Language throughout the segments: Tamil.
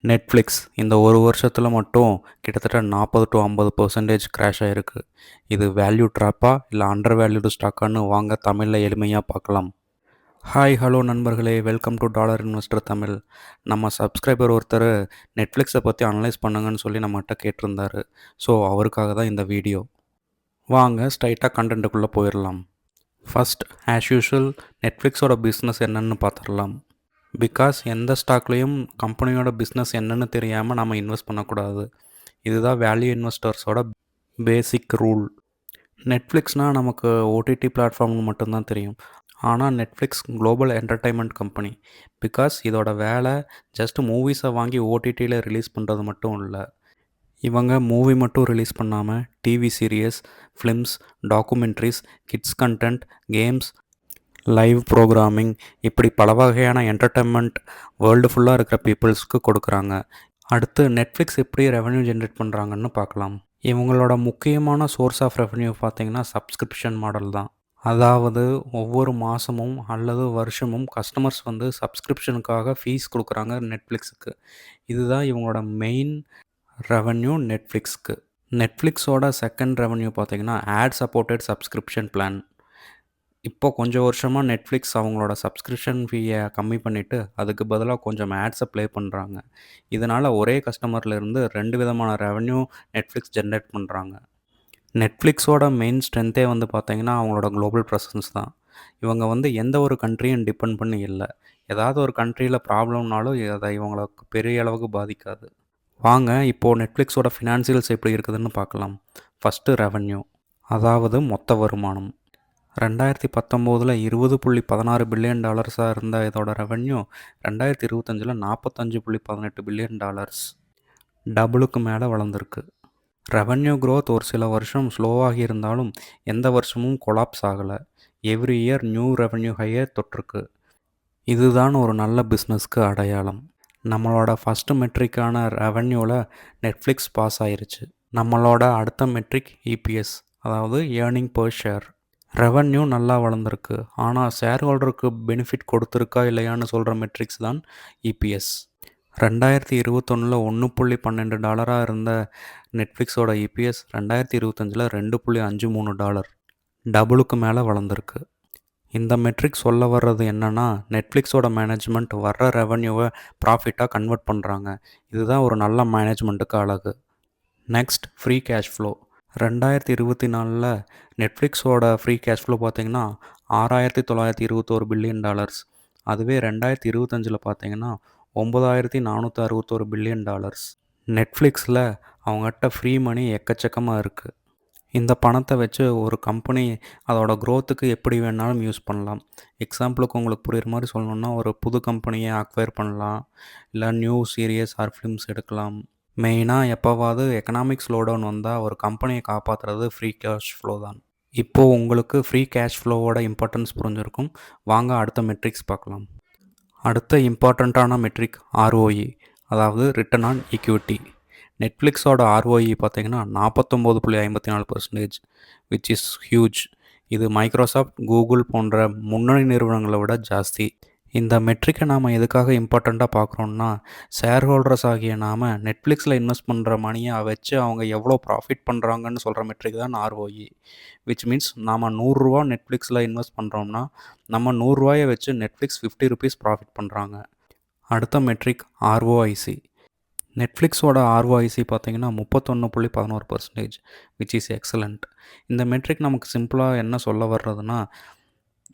நெட்ஃப்ளிக்ஸ் இந்த ஒரு வருஷத்தில் மட்டும் கிட்டத்தட்ட 40 to 50% கிராஷ் ஆகிருக்கு. இது வேல்யூ ட்ராப்பா இல்லை அண்டர் வேல்யூடு ஸ்டாக்கான்னு வாங்க தமிழில் எளிமையாக பார்க்கலாம். ஹாய் ஹலோ நண்பர்களே, welcome to dollar investor Tamil. நம்ம சப்ஸ்கிரைபர் ஒருத்தர் நெட்ஃப்ளிக்ஸை பற்றி அனலைஸ் பண்ணுங்கன்னு சொல்லி நம்மகிட்ட கேட்டிருந்தாரு. ஸோ அவருக்காக தான் இந்த வீடியோ. வாங்க ஸ்ட்ரைட்டாக கண்டென்ட்டுக்குள்ளே போயிடலாம். ஃபர்ஸ்ட் ஆஸ் யூஷுவல் நெட்ஃப்ளிக்ஸோட பிஸ்னஸ் என்னன்னு பார்த்துடலாம். பிகாஸ் எந்த ஸ்டாக்லேயும் கம்பெனியோட பிஸ்னஸ் என்னன்னு தெரியாமல் நம்ம இன்வெஸ்ட் பண்ணக்கூடாது. இதுதான் வேல்யூ இன்வெஸ்டர்ஸோட பேசிக் ரூல். நெட்ஃப்ளிக்ஸ்னால் நமக்கு ஓடிடி பிளாட்ஃபார்ம்னு மட்டும்தான் தெரியும். ஆனால் Netflix global entertainment company. Because இதோட வேலை ஜஸ்ட் மூவிஸை வாங்கி ஓடிடியில் ரிலீஸ் பண்ணுறது மட்டும் இல்லை. இவங்க மூவி மட்டும் ரிலீஸ் பண்ணாமல் TV serious, films, documentaries, kids content, games, live programming இப்படி பல வகையான என்டர்டெயின்மெண்ட் வேர்ல்டு ஃபுல்லாக இருக்கிற பீப்புள்ஸ்க்கு கொடுக்குறாங்க. அடுத்து நெட்ஃப்ளிக்ஸ் எப்படி ரெவென்யூ ஜென்ரேட் பண்ணுறாங்கன்னு பார்க்கலாம். இவங்களோட முக்கியமான சோர்ஸ் ஆஃப் ரெவென்யூ பார்த்திங்கன்னா சப்ஸ்கிரிப்ஷன் மாடல் தான். அதாவது ஒவ்வொரு மாதமும் அல்லது வருஷமும் கஸ்டமர்ஸ் வந்து சப்ஸ்கிரிப்ஷனுக்காக ஃபீஸ் கொடுக்குறாங்க நெட்ஃப்ளிக்ஸுக்கு. இதுதான் இவங்களோட மெயின் ரெவென்யூ நெட்ஃப்ளிக்ஸ்க்கு. நெட்ஃப்ளிக்ஸோட செகண்ட் ரெவென்யூ பார்த்திங்கன்னா ஆட் சப்போர்ட்டட் சப்ஸ்கிரிப்ஷன் பிளான். இப்போ கொஞ்சம் வருஷமாக நெட்ஃப்ளிக்ஸ் அவங்களோட சப்ஸ்கிரிப்ஷன் ஃபீயை கம்மி பண்ணிவிட்டு அதுக்கு பதிலாக கொஞ்சம் ஆட்ஸை ப்ளே பண்ணுறாங்க. இதனால் ஒரே கஸ்டமர்லேருந்து 2 விதமான ரெவென்யூ நெட்ஃப்ளிக்ஸ் ஜென்ரேட் பண்ணுறாங்க. நெட்ஃப்ளிக்ஸோட மெயின் ஸ்ட்ரென்த்தே வந்து பார்த்திங்கன்னா அவங்களோட குளோபல் ப்ரெசன்ஸ் தான். இவங்க வந்து எந்த ஒரு கண்ட்ரியும் டிபெண்ட் பண்ணி இல்லை. ஏதாவது ஒரு கண்ட்ரியில் ப்ராப்ளம்னாலும் அதை இவங்களுக்கு பெரிய அளவுக்கு பாதிக்காது. வாங்க இப்போது நெட்ஃப்ளிக்ஸோட ஃபினான்சியல்ஸ் எப்படி இருக்குதுன்னு பார்க்கலாம். ஃபஸ்ட்டு ரெவென்யூ, அதாவது மொத்த வருமானம். 2019 $20.16 பில்லியன் இருந்த இதோட ரெவென்யூ 2025 $45.18 பில்லியன், டபுளுக்கு மேலே வளர்ந்துருக்கு. ரெவென்யூ க்ரோத் ஒரு சில வருஷம் ஸ்லோவாகி இருந்தாலும் எந்த வருஷமும் கொலாப்ஸ் ஆகலை. எவ்ரி இயர் நியூ ரெவென்யூ ஹையை தொட்டிருக்கு. இதுதான் ஒரு நல்ல பிஸ்னஸ்க்கு அடையாளம். நம்மளோட ஃபஸ்ட்டு மெட்ரிக்கான ரெவென்யூவில் நெட்ஃப்ளிக்ஸ் பாஸ் ஆயிருச்சு. நம்மளோட அடுத்த மெட்ரிக் இபிஎஸ், அதாவது ஏர்னிங் பர் ஷேர். ரெவென்யூ நல்லா வளர்ந்துருக்கு, ஆனால் ஷேர் ஹோல்டருக்கு பெனிஃபிட் கொடுத்துருக்கா இல்லையான்னு சொல்கிற மெட்ரிக்ஸ் தான் இபிஎஸ். 2021 $1.12 இருந்த நெட்ஃப்ளிக்ஸோட இபிஎஸ் 2025 $2.53, டபுளுக்கு மேலே வளர்ந்துருக்கு. இந்த மெட்ரிக் சொல்ல வர்றது என்னென்னா, நெட்ஃப்ளிக்ஸோட மேனேஜ்மெண்ட் வர்ற ரெவென்யூவை ப்ராஃபிட்டாக கன்வெர்ட் பண்ணுறாங்க. இதுதான் ஒரு நல்ல மேனேஜ்மெண்ட்டுக்கு அழகு. Next free cash flow. 2024 நெட்ஃப்ளிக்ஸோட ஃப்ரீ கேஷ் ஃப்ளோ பார்த்திங்கன்னா $6,921 பில்லியன். அதுவே 2025 பார்த்திங்கன்னா $9,461 பில்லியன். நெட்ஃப்ளிக்ஸில் அவங்ககிட்ட ஃப்ரீ மணி எக்கச்சக்கமாக இருக்குது. இந்த பணத்தை வச்சு ஒரு கம்பெனி அதோட க்ரோத்துக்கு எப்படி வேணாலும் யூஸ் பண்ணலாம். எக்ஸாம்பிளுக்கு உங்களுக்கு புரிகிற மாதிரி சொல்லணுன்னா, ஒரு புது கம்பெனியை அக்வயர் பண்ணலாம், இல்லை நியூ சீரியஸ் ஆர் ஃபிலிம்ஸ் எடுக்கலாம். மெயினாக எப்போவாவது எக்கனாமிக் ஸ்லோடவுன் வந்தால் ஒரு கம்பெனியை காப்பாற்றுறது ஃப்ரீ கேஷ் ஃப்ளோ தான். இப்போது உங்களுக்கு ஃப்ரீ கேஷ் ஃப்ளோவோட இம்பார்ட்டன்ஸ் புரிஞ்சிருக்கும். வாங்க அடுத்த மெட்ரிக்ஸ் பார்க்கலாம். அடுத்த இம்பார்ட்டண்ட்டான மெட்ரிக் ROE, அதாவது ரிட்டர்ன் ஆன் ஈக்விட்டி. நெட்ஃப்ளிக்ஸோட ROE பார்த்திங்கன்னா 49.54%, விச் இஸ் ஹியூஜ். இது மைக்ரோசாஃப்ட், கூகுள் போன்ற முன்னணி நிறுவனங்களை விட ஜாஸ்தி. இந்த மெட்ரிக்கை நாம் எதுக்காக இம்பார்ட்டண்ட்டாக பார்க்குறோன்னா, ஷேர் ஹோல்டர்ஸ் ஆகிய நாம் நெட்ஃப்ளிக்ஸில் இன்வெஸ்ட் பண்ணுற மணியை வச்சு அவங்க எவ்வளோ ப்ராஃபிட் பண்ணுறாங்கன்னு சொல்கிற மெட்ரிக் தான் ROE. விச் மீன்ஸ் நாம் $100 நெட்ஃப்ளிக்ஸில் இன்வெஸ்ட் பண்ணுறோம்னா நம்ம $100 வச்சு நெட்ஃப்ளிக்ஸ் $50 ப்ராஃபிட் பண்ணுறாங்க. அடுத்த மெட்ரிக் ROIC. நெட்ஃப்ளிக்ஸோட ROIC பார்த்திங்கன்னா 31.11%, விச் இஸ் எக்ஸலண்ட். இந்த மெட்ரிக் நமக்கு சிம்பிளாக என்ன சொல்ல வர்றதுன்னா,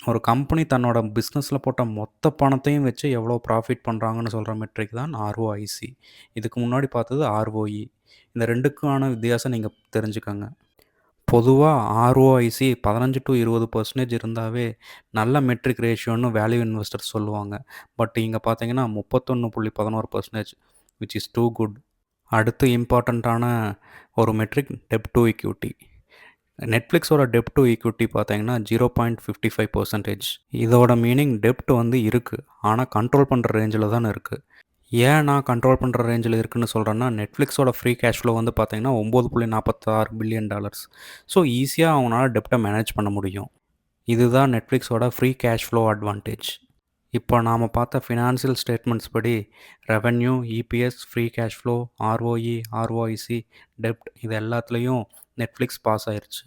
ஒரு கம்பெனி தன்னோட பிஸ்னஸில் போட்ட மொத்த பணத்தையும் வச்சு எவ்வளோ ப்ராஃபிட் பண்ணுறாங்கன்னு சொல்கிற மெட்ரிக் தான் ROIC. இதுக்கு முன்னாடி பார்த்தது ROE. இந்த ரெண்டுக்கான வித்தியாசம் நீங்கள் தெரிஞ்சுக்கோங்க. பொதுவாக ROIC 15 to 20% இருந்தாவே நல்ல மெட்ரிக் ரேஷியோன்னு வேல்யூ இன்வெஸ்டர்ஸ் சொல்லுவாங்க. பட் இங்கே பார்த்தீங்கன்னா 31.11%, விச் இஸ் டூ குட். அடுத்து இம்பார்ட்டண்ட்டான ஒரு மெட்ரிக் டெப்ட் டு ஈக்விட்டி. நெட்ஃப்ளிக்ஸோட டெப்ட் டு ஈக்விட்டி பார்த்தீங்கன்னா 0.55%. இதோட மீனிங் டெப்ட் வந்து இருக்குது, ஆனால் கண்ட்ரோல் பண்ணுற ரேஞ்சில் தான் இருக்குது. ஏன் நான் கண்ட்ரோல் பண்ணுற ரேஞ்சில் இருக்குதுன்னு சொல்கிறேன்னா, நெட்ஃப்ளிக்ஸோட ஃப்ரீ கேஷ் ஃப்ளோ வந்து பார்த்தீங்கன்னா $9.46 பில்லியன். ஸோ ஈஸியாக அவங்களால டெப்டை மேனேஜ் பண்ண முடியும். இதுதான் நெட்ஃப்ளிக்ஸோட ஃப்ரீ கேஷ் ஃப்ளோ அட்வான்டேஜ். இப்போ நாம் பார்த்த ஃபினான்ஷியல் ஸ்டேட்மெண்ட்ஸ் படி revenue, EPS, free cash flow, ROE, ROIC, டெப்ட் இது எல்லாத்துலேயும் நெட்ஃப்ளிக்ஸ் பாஸ் ஆயிருச்சு.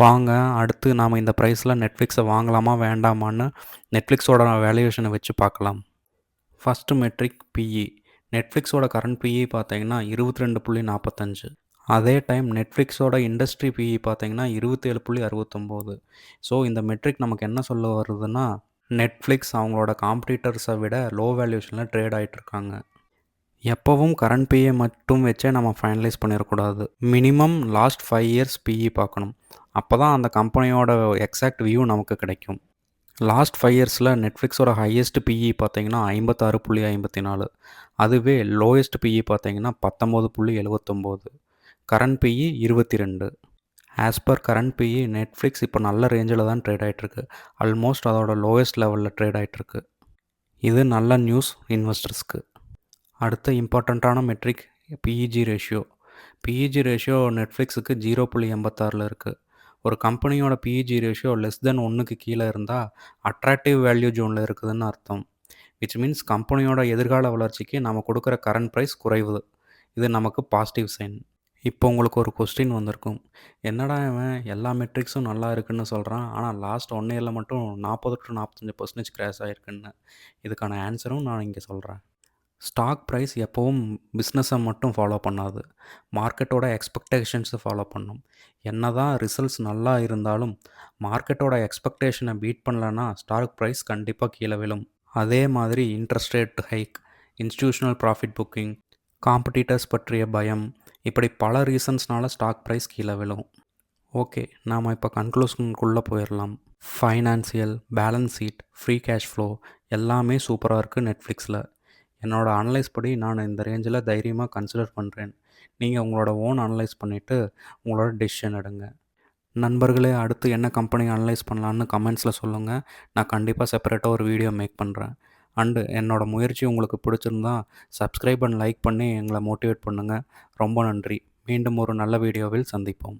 வாங்க அடுத்து நாம் இந்த ப்ரைஸில் நெட்ஃப்ளிக்ஸை வாங்கலாமா வேண்டாமான்னு நெட்ஃப்ளிக்ஸோட வேல்யூவேஷனை வச்சு பார்க்கலாம். First metric PE. நெட்ஃப்ளிக்ஸோட கரண்ட் பிஇ பார்த்தீங்கன்னா 22.45. அதே டைம் நெட்ஃப்ளிக்ஸோட இண்டஸ்ட்ரி பிஇ பார்த்தீங்கன்னா 27.69. ஸோ இந்த மெட்ரிக் நமக்கு என்ன சொல்ல வருதுன்னா, நெட்ஃப்ளிக்ஸ் அவங்களோட காம்படிட்டர்ஸை விட லோ வேல்யூஷனில் ட்ரேட் ஆகிட்டுருக்காங்க. எப்போவும் கரண்ட் பிஏ மட்டும் வச்சே நம்ம ஃபைனலைஸ் பண்ணிடக்கூடாது. மினிமம் லாஸ்ட் 5 இயர்ஸ் பிஇ பார்க்கணும். அப்போ தான் அந்த கம்பெனியோட எக்ஸாக்ட் வியூ நமக்கு கிடைக்கும். லாஸ்ட் 5 இயர்ஸில் நெட்ஃப்ளிக்ஸோட ஹையஸ்ட் பிஇ பார்த்தீங்கன்னா 56.54. அதுவே லோயஸ்ட் பிஇ பார்த்தீங்கன்னா 19.79. Current PE 22. As per current PE Netflix இப்போ நல்ல ரேஞ்சில் தான் ட்ரேட் ஆகிட்டுருக்கு. ஆல்மோஸ்ட் அதோட லோயஸ்ட் லெவலில் ட்ரேட் ஆகிட்டுருக்கு. இது நல்ல நியூஸ் இன்வெஸ்டர்ஸ்க்கு. அடுத்த இம்பார்ட்டண்ட்டான metric PEG ratio. PEG ratio நெட்ஃப்ளிக்ஸுக்கு 0.86 இருக்குது. ஒரு கம்பெனியோட பிஇஜி ரேஷியோ லெஸ் தென் 1க்கு கீழே இருந்தால் அட்ராக்டிவ் வேல்யூ ஜோனில் இருக்குதுன்னு அர்த்தம். விச் மீன்ஸ் கம்பெனியோட எதிர்கால வளர்ச்சிக்கு நம்ம கொடுக்குற கரண்ட் ப்ரைஸ் குறைவு. இது நமக்கு பாசிட்டிவ் சைன். இப்போ உங்களுக்கு ஒரு கொஸ்டின் வந்திருக்கும். என்னடா இவன் எல்லா மெட்ரிக்ஸும் நல்லா இருக்குன்னு சொல்கிறான், ஆனால் லாஸ்ட் 1 இயரில் மட்டும் 40-45% கிராஷ் ஆகிருக்குன்னு. இதுக்கான ஆன்சரும் நான் இங்கே சொல்கிறேன். ஸ்டாக் ப்ரைஸ் எப்போவும் பிஸ்னஸை மட்டும் ஃபாலோ பண்ணாது, மார்க்கெட்டோட எக்ஸ்பெக்டேஷன்ஸை ஃபாலோ பண்ணும். என்ன தான் ரிசல்ட்ஸ் நல்லா இருந்தாலும் மார்க்கெட்டோட எக்ஸ்பெக்டேஷனை பீட் பண்ணலன்னா ஸ்டாக் ப்ரைஸ் கண்டிப்பாக கீழே விழும். அதே மாதிரி interest rate hike, institutional profit booking, competitors பற்றிய பயம், இப்படி பல ரீசன்ஸ்னால ஸ்டாக் ப்ரைஸ் கீழே விழும். ஓகே, நாம் இப்போ கன்க்ளூஷனுக்குள்ளே போயிடலாம். Financial, balance sheet, free cash flow எல்லாமே சூப்பராக இருக்குது நெட்ஃப்ளிக்ஸில். என்னோடய அனலைஸ் படி நான் இந்த ரேஞ்சில் தைரியமாக கன்சிடர் பண்ணுறேன். நீங்கள் உங்களோட ஓன் அனலைஸ் பண்ணிவிட்டு உங்களோட டெசிஷன் எடுங்க. நண்பர்களே, அடுத்து என்ன கம்பெனி அனலைஸ் பண்ணலான்னு கமெண்ட்ஸில் சொல்லுங்கள். நான் கண்டிப்பாக செப்பரேட்டாக ஒரு வீடியோ மேக் பண்ணுறேன். அண்டு என்னோடய முயற்சி உங்களுக்கு பிடிச்சிருந்தா சப்ஸ்கிரைப் அண்ட் லைக் பண்ணி எங்களை மோட்டிவேட் பண்ணுங்கள். ரொம்ப நன்றி. மீண்டும் ஒரு நல்ல வீடியோவில் சந்திப்போம்.